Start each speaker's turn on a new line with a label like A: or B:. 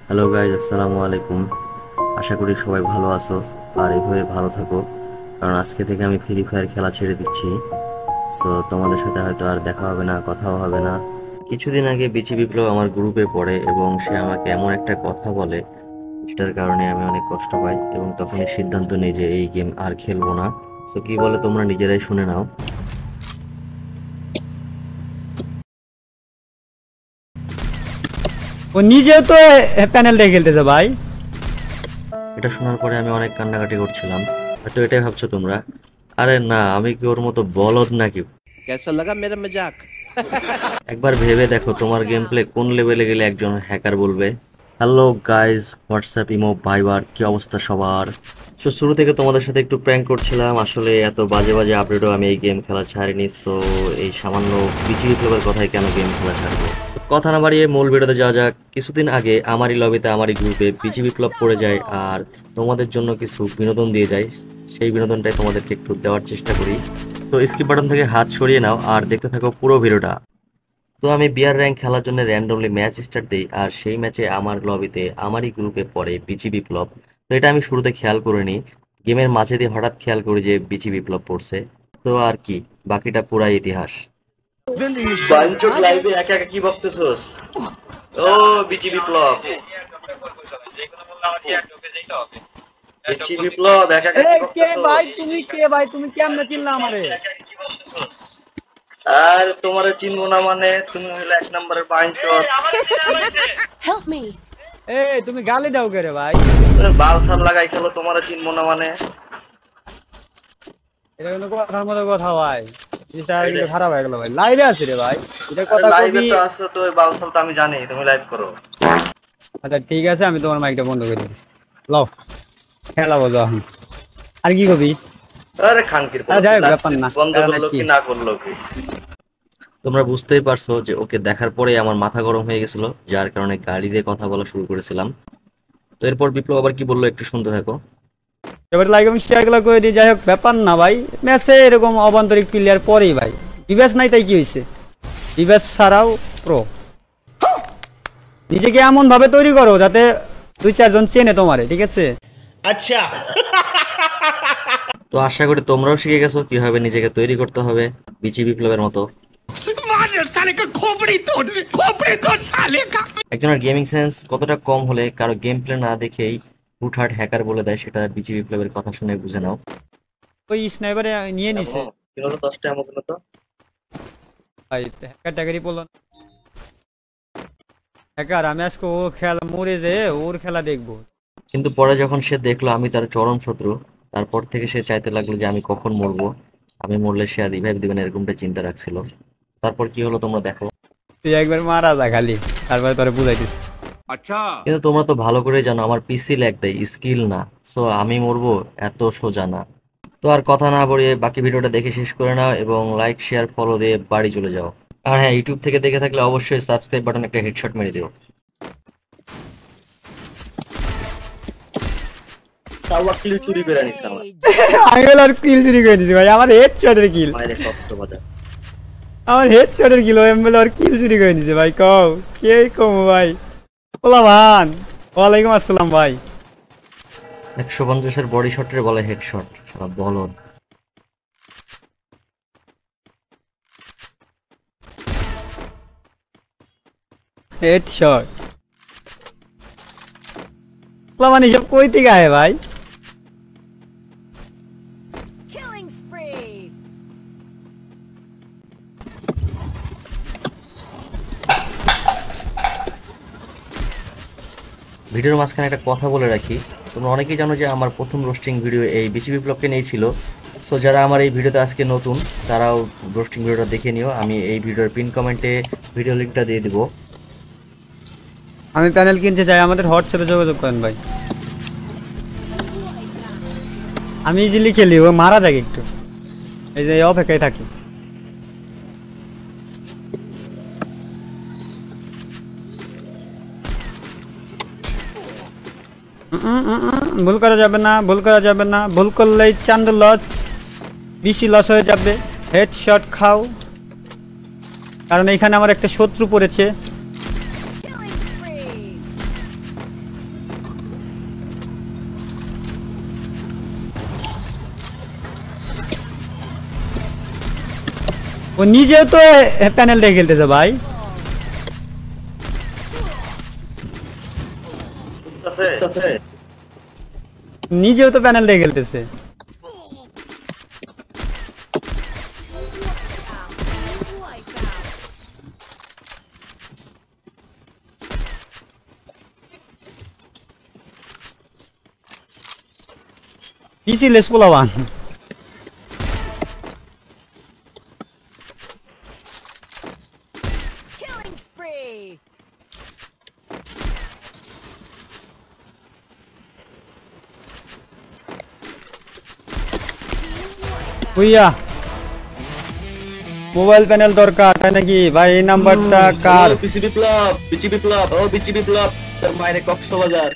A: Hello guys, আসসালামু আলাইকুম। আশা করি সবাই ভালো আছো আর এভাবে ভালো থাকো, কারণ আজকে থেকে আমি ফ্রি ফায়ার খেলা ছেড়ে দিচ্ছি। সো তোমাদের সাথে হয়তো আর দেখা হবে না, কথাও হবে না। কিছুদিন আগে বিচি বিপ্লব আমার গ্রুপে পড়ে এবং সে আমাকে এমন একটা কথা বলে যেটার কারণে আমি অনেক কষ্ট পাই এবং তখনই সিদ্ধান্ত নিই যে এই গেম আর খেলবো না। সো কি বলে তোমরা নিজেরাই শুনে নাও।
B: ও নিজেও তো প্যানেলটা খেলতেছে ভাই।
A: এটা শোনার পরে আমি অনেক কান্নাকাটি করছিলাম। হয়তো এটাই ভাবছো তোমরা, আরে না, আমি কি ওর মতো বলদ নাকি?
C: कैसा लगा मेरा मजाक।
A: একবার ভেবে দেখো তোমার গেম প্লে কোন লেভেলে গেলে একজন হ্যাকার বলবে। হ্যালো গাইজ, হোয়াটসঅ্যাপ, ইমো, ভাইবার, কি অবস্থা সবার? সো শুরু থেকে তোমাদের সাথে একটু প্র্যাঙ্ক করছিলাম, আসলে এত বাজে বাজে আপডেটও আমি এই গেম খেলা ছাড়িনি। সো এই সামান্য বিচি বিপ্লবের কথায় কেন গেম খেলা ছাড়বো? তো কথা না বাড়িয়ে মূল ভিডিওতে যাওয়া যাক। কিছুদিন আগে আমারই লবিতে আমারই গ্রুপে বিচি বিপ্লব পড়ে যায় আর তোমাদের জন্য কিছু বিনোদন দিয়ে যায়। সেই বিনোদনটাই তোমাদেরকে একটু দেওয়ার চেষ্টা করি। তো স্কিপ বাটন থেকে হাত সরিয়ে নাও আর দেখতে থাকো পুরো ভিডিওটা। তো আমি বিআর র্যাঙ্ক খেলার জন্য র্যান্ডমলি ম্যাচ স্টার্ট দিই আর সেই ম্যাচে আমার লবিতে আমারই গ্রুপে পড়ে বিচি বিপ্লব। তো এটা আমি শুরুতে খেয়াল করিনি, গেমের মাঝে দিয়ে হঠাৎ খেয়াল করি যে বিচি বিপ্লব পড়ছে। তো আর কি, বাকিটা পুরাই ইতিহাস। বাঞ্চোত লাইভে একা একা কি বকতেছস? ও বিচি বিপ্লব, বিচি বিপ্লব একা একা কি
B: কে ভাই
A: বকতেছস?
B: তুমি, কে ভাই তুমি, কেমনে চিনলা আমারে?
A: আর তোমারে চিনবো না মানে? তুমি হইলে এক নম্বরের বাঞ্চোত।
D: Help me!
B: তুমি গালি দাও কে রে ভাই?
A: বালসার লাগাই খেলো, তোমারে চিনবো না মানে?
B: এটা কিন্তু কথার মতো কথা ভাই। জিনিসটা কিন্তু খারাপ হয়ে গেল ভাই। লাইভে আছি রে ভাই, এটা
A: আরে
B: কথা
A: লাইভে
B: কবি।
A: তো আসছো, তো ওই বালসাল তো আমি জানি, তুমি লাইভ করো।
B: আচ্ছা ঠিক আছে, আমি তোমার মাইকটা বন্ধ করে দিচ্ছি। লও, খেলা বলো এখন। আর কি কবি?
A: আরে খানকির বলো,
B: যাই হোক, ব্যাপার না,
A: বন্ধ
B: প্যারা
A: করলো
B: নাকি।
A: কি না করলো কি? তোমরা বুঝতেই পারছো যে ওকে দেখার পরে আমার মাথা গরম হয়ে গেছিল, যার কারণে গাড়ি দিয়ে কথা বলা শুরু করেছিলাম। তো এরপর বিপ্লব আবার কি বললো একটু শুনতে থাকো।
B: এবার লাইক এবং শেয়ার গুলো করে দিই। যাই হোক, ব্যাপার না ভাই, ম্যাচে এরকম অবান্তরিক প্লেয়ার পরেই ভাই। ডিভাইস নাই তাই কি হয়েছে? ডিভাইস ছাড়াও প্রো। নিজেকে এমন ভাবে তৈরি করো যাতে দুই চারজন চেনে তোমারে, ঠিক আছে?
C: अच्छा।
A: তো আশা করি তোমরাও শিখে গেছো কিভাবে নিজেকে তৈরি করতে হবে বিচি বিপ্লবের মতো।
C: साले का खोपड़ी तोड़ साले का।
A: একজনের গেমিং সেন্স কতটা কম হলে কারো গেম প্লে না দেখেই হুটহাট হ্যাকার বলে দেয়, সেটা বিচি বিপ্লবের কথা শুনে বুঝে নাও।
B: ওই স্নাইপারে নিয়ে নিছে
A: কিলো 10টা এমন কিলো তো।
B: ভাই। হ্যাকার ট্যাকারই পড়লো না। হ্যাকার, আমি আজকে ও খেলা মরে যে ওর খেলা দেখবো।
A: কিন্তু পরে যখন সে দেখলো আমি তার চরম শত্রু, তারপর থেকে সে চাইতে লাগলো যে আমি কখন মরবো, আমি মরলে সে আর রিভাইভ দিবে না, এরকমটা চিন্তা রাখছিল। তারপর কি হলো তোমরা দেখো।
B: তুই একবার মারা যা খালি, তারপরে তোরে বুঝাই দিস।
C: अच्छा।
A: কিন্তু তোমরা তো ভালো করে জানো আমার পিসি ল্যাগ দেয়, স্কিল না। সো আমি মরবো এত সোজা না। তো আর কথা না বলিয়ে বাকি ভিডিওটা দেখে শেষ করে নাও এবং লাইক শেয়ার ফলো দিয়ে বাড়ি চলে যাও। আর হ্যাঁ, ইউটিউব থেকে দেখে থাকলে অবশ্যই সাবস্ক্রাইব বাটন একটা হেডশট মেরে দিও। তাও কিল চুরি করে নিস আমার।
B: আমি বলে আর কিল চুরি করে দিছি ভাই, আমার হেড শটের কিল।
A: মায়ের কষ্ট বাজা।
B: আমার হেড শটের কিল, আমি বলে আর কিল চুরি করে দিছে ভাই। কও কে কম ভাই? ওলা ভান, ওয়ালাইকুম আসসালাম ভাই।
A: 150-এর বডি শটের বলে হেডশট, শালা বলদ।
B: হেড শট ওলা মানে সব কই থেকে আয় ভাই?
D: Killing spree!
A: ভিডিওর মাঝখানে একটা কথা বলে রাখি, তোমরা অনেকেই জানো যে আমার প্রথম রোস্টিং ভিডিও এই বিচি বিপ্লবকে নিয়েই ছিল। সো যারা আমার এই ভিডিওতে আজকে নতুন, তারাও রোস্টিং ভিডিওটা দেখে নিও, আমি এই ভিডিওর পিন কমেন্টে ভিডিও লিঙ্কটা দিয়ে দিব।
B: আমি প্যানেল কিনতে চাই, আমাদের হোয়াটসঅ্যাপে যোগাযোগ করেন ভাই। আমি ইজিলি খেলি, ও মারা যাক একটু, এই যে অপেক্ষায় থাকি। ভুল করা যাবে না, ভুল করা যাবে না, ভুল করলেই চান্দ লস, বেশি লস হয়ে যাবে। হেডশট খাও, কারণ এখানে আমার একটা শত্রু পড়েছে।
D: Killing spree!
B: ও নিজেও তো প্যানেল দিয়ে খেলতেছে ভাই। নিজেও তো প্যানেল দিয়ে খেলতেছে। পিসি লেস পোলাবান।
D: Killing spree.
B: বুইয়া মোবাইল প্যানেল দরকার তাই নাকি ভাই? এই নাম্বারটা কার?
E: পিসি বিপ্লব ও পিসি বিপ্লব তোর মায়ের কক্সবাজার।